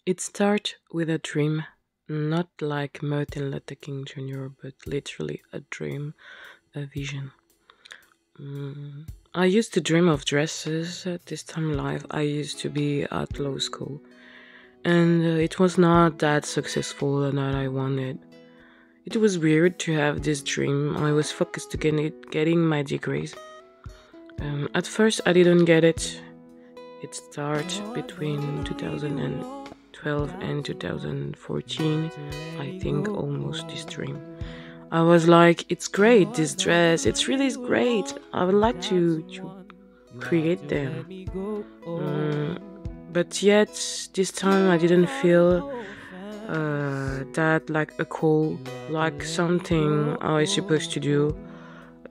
It starts with a dream, not like Martin Luther King Jr., but literally a dream, a vision. I used to dream of dresses at this time in life. I used to be at law school, and it was not that successful that I wanted. It was weird to have this dream. I was focused to getting my degrees. At first, I didn't get it. It started between 2012 and 2014. I think almost this dream. I was like, it's great, this dress. It's really great. I would like to create them. But yet, this time I didn't feel that like a call, like something I was supposed to do,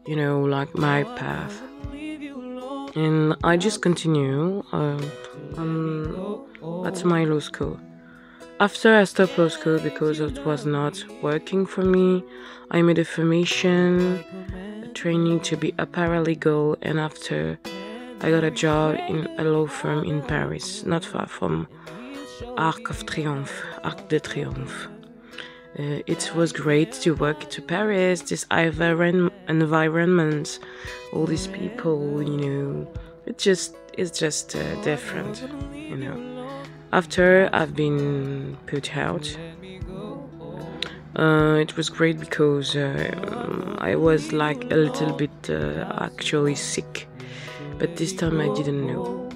like my path. And I just continue at my law school. After I stopped law school because it was not working for me, I made a formation, a training to be a paralegal, and after I got a job in a law firm in Paris, not far from Arc de Triomphe. It was great to work to Paris, this environment, all these people, it's just different, After I've been put out, it was great because I was like a little bit actually sick, but this time I didn't know.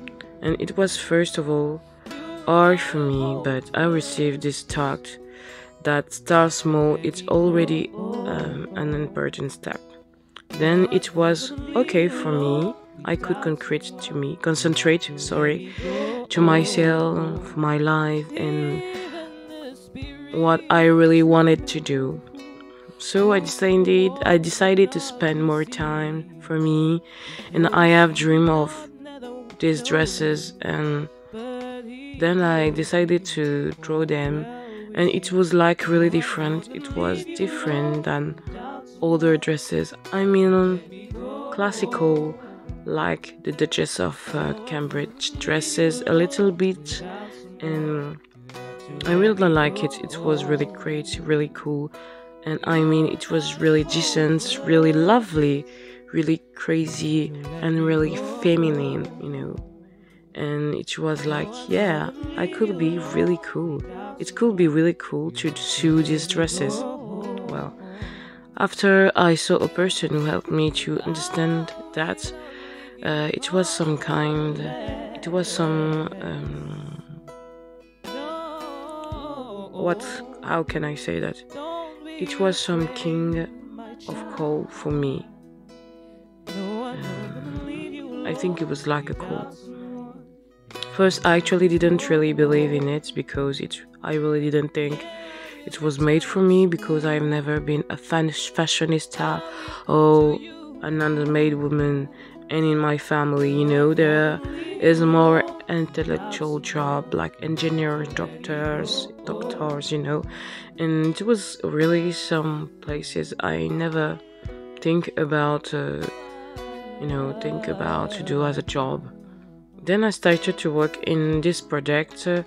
And it was first of all hard for me, but I received this thought that start small, it's already an important step. Then it was okay for me. I could concentrate to myself, my life, and what I really wanted to do. So I decided to spend more time for me, and I have dream of these dresses, and then I decided to draw them, and it was like really different. It was different than older dresses. I mean, classical, like the Duchess of Cambridge dresses a little bit, and I really like it. It was really great, really cool, and I mean, it was really decent, really lovely, really crazy, and really feminine, And it was like, yeah, I could be really cool. It could be really cool to sew these dresses. Well, after I saw a person who helped me to understand that it was some, how can I say that? It was some king of call for me. I think it was like a call. First, I actually didn't really believe in it because I really didn't think it was made for me, because I've never been a fashionista or an undermade woman. And in my family, there is a more intellectual job like engineers, doctors, and it was really some places I never think about to do as a job. Then I started to work in this project in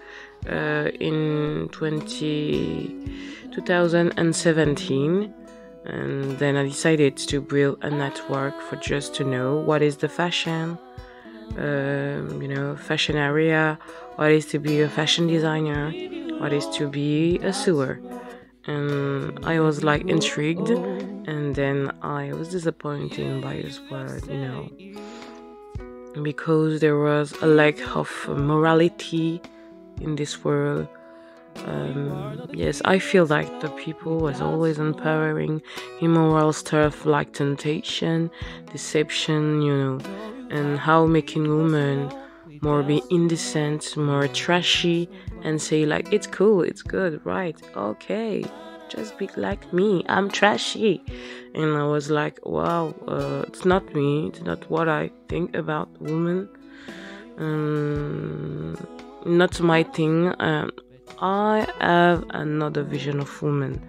2017, and then I decided to build a network for just to know what is the fashion, fashion area, what is to be a fashion designer, what is to be a sewer. And I was like intrigued, and then I was disappointed by this word, because there was a lack of morality in this world. Yes, I feel like the people was always empowering immoral stuff like temptation, deception, and how making women more be indecent, more trashy, and say like, it's cool, it's good, right, okay, just be like me, I'm trashy. And I was like, wow, it's not me, it's not what I think about women, not my thing. I have another vision of women.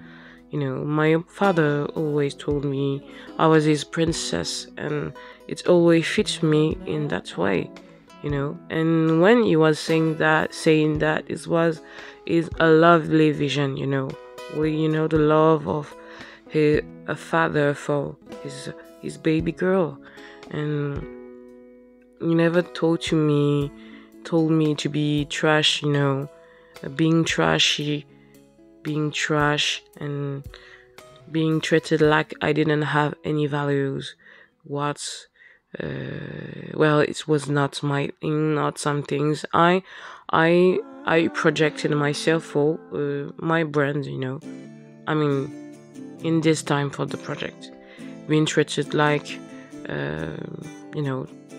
My father always told me I was his princess, and it always fits me in that way. you know. And when he was saying that is a lovely vision, you know. The love of a father for his baby girl. And he never told me to be trash, you know, being trash and being treated like I didn't have any values. It was not my thing, not some things. I projected myself for my brand, you know. I mean, in this time for the project, being treated like,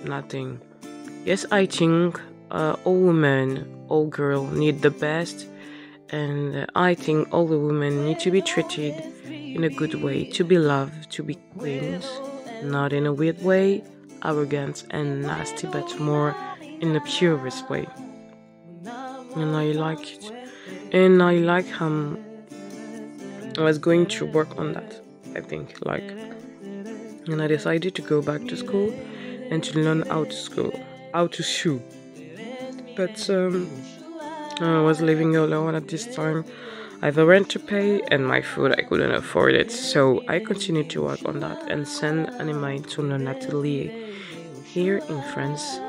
nothing. Yes, I think all women, all girls need the best, and I think all the women need to be treated in a good way, to be loved, to be queens, not in a weird way, arrogant and nasty, but more in the purest way. And I like it. And I like how I was going to work on that, I think, and I decided to go back to school and to learn how to sew. But I was living alone at this time. I have a rent to pay and my food, I couldn't afford it. So I continued to work on that and send an email to an atelier here in France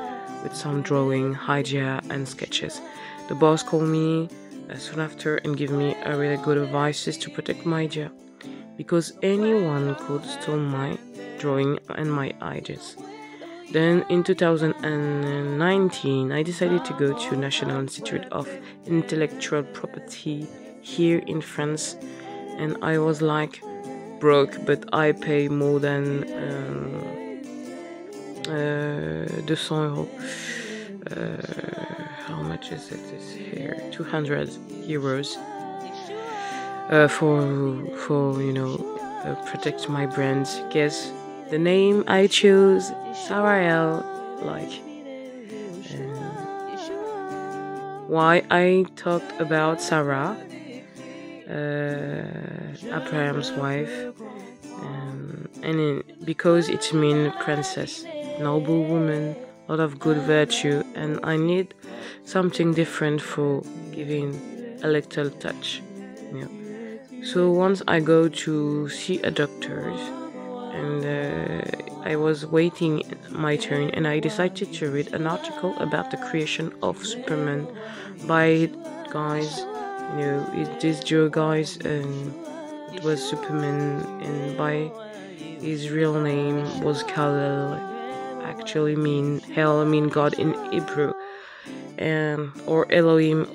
with some drawing, idea and sketches. The boss called me soon after and gave me a really good advice to protect my idea, because anyone could steal my drawing and my ideas. Then in 2019, I decided to go to National Institute of Intellectual Property here in France, and I was like broke, but I pay more than 200 €. How much is it? It's here 200 euros for protect my brand. Guess the name I chose, Sarael. Why I talked about Sarah, Abraham's wife, because it means princess, noble woman, a lot of good virtue, and I need something different for giving a little touch. Yeah. So once I go to see a doctor, and I was waiting my turn, and I decided to read an article about the creation of Superman by guys, these Joe guys, and it was Superman, and by his real name was Kal-El, actually mean God in Hebrew, or Elohim,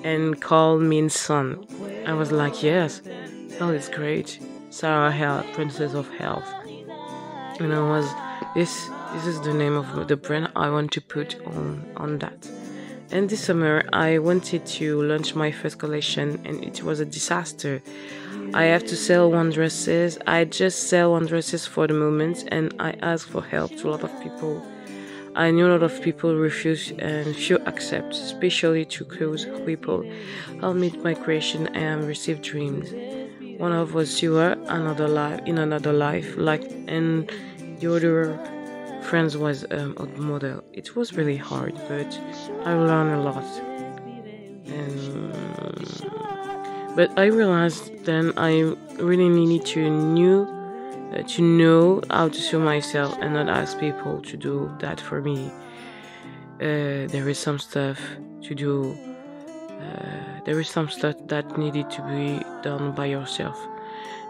and Kal means sun. I was like, yes, that is great. Sarael, Princess of Health. And I was, this is the name of the brand I want to put on that. And this summer I wanted to launch my first collection, and it was a disaster. I have to sell one dresses. I just sell one dresses for the moment, and I ask for help to a lot of people. I knew a lot of people refuse and few accept, especially to close people. I'll meet my creation and receive dreams. One of was sewer, another life, and the other friends was a model. It was really hard, but I learned a lot. But I realized then I really needed to know how to sew myself and not ask people to do that for me. There is some stuff to do. There is some stuff that needed to be done by yourself.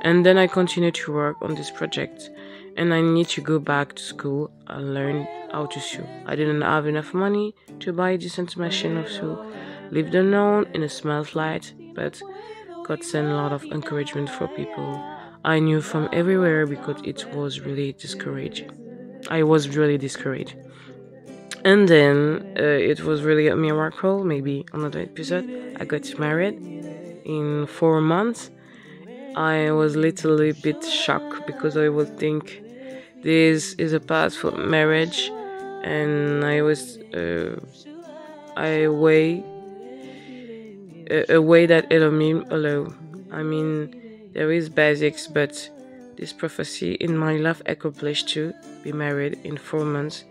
And then I continued to work on this project, and I need to go back to school and learn how to sew. I didn't have enough money to buy a decent machine of sew. Lived alone in a small flat, but God sent a lot of encouragement for people I knew from everywhere, because it was really discouraging. I was really discouraged. And then it was really a miracle, maybe another episode. I got married in 4 months. I was a little bit shocked, because I would think this is a path for marriage, and I was a way that Elohim allow. I mean, there is basics, but this prophecy in my life accomplished to be married in 4 months.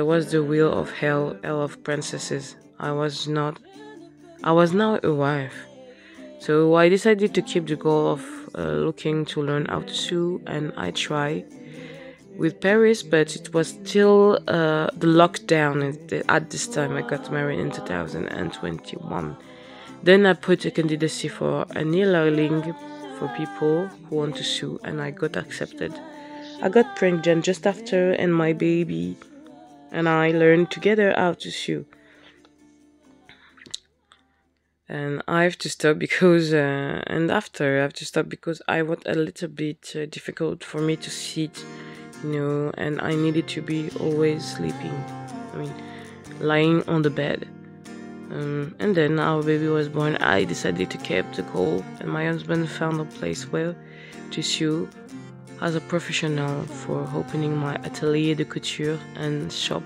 was the wheel of hell of princesses. I was now a wife. So I decided to keep the goal of looking to learn how to sew, and I try with Paris, but it was still the lockdown at this time. I got married in 2021. Then I put a candidacy for an e-learning for people who want to sew, and I got accepted. I got pregnant just after, and my baby and I learned together how to sew. And I have to stop because, and after I have to stop because I was a little bit difficult for me to sit, and I needed to be always sleeping. Lying on the bed. And then our baby was born. I decided to keep the goal, and my husband found a place where to sew as a professional for opening my atelier de couture and shop.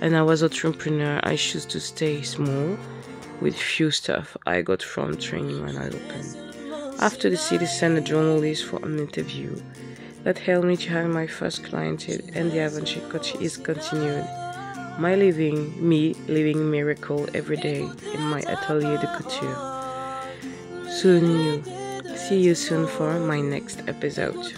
And I was an entrepreneur. I chose to stay small with few stuff I got from training when I opened. After the city sent a journalist for an interview that helped me to have my first clientele, and the adventure is continued. Me living miracle every day in my atelier de couture. See you soon for my next episode.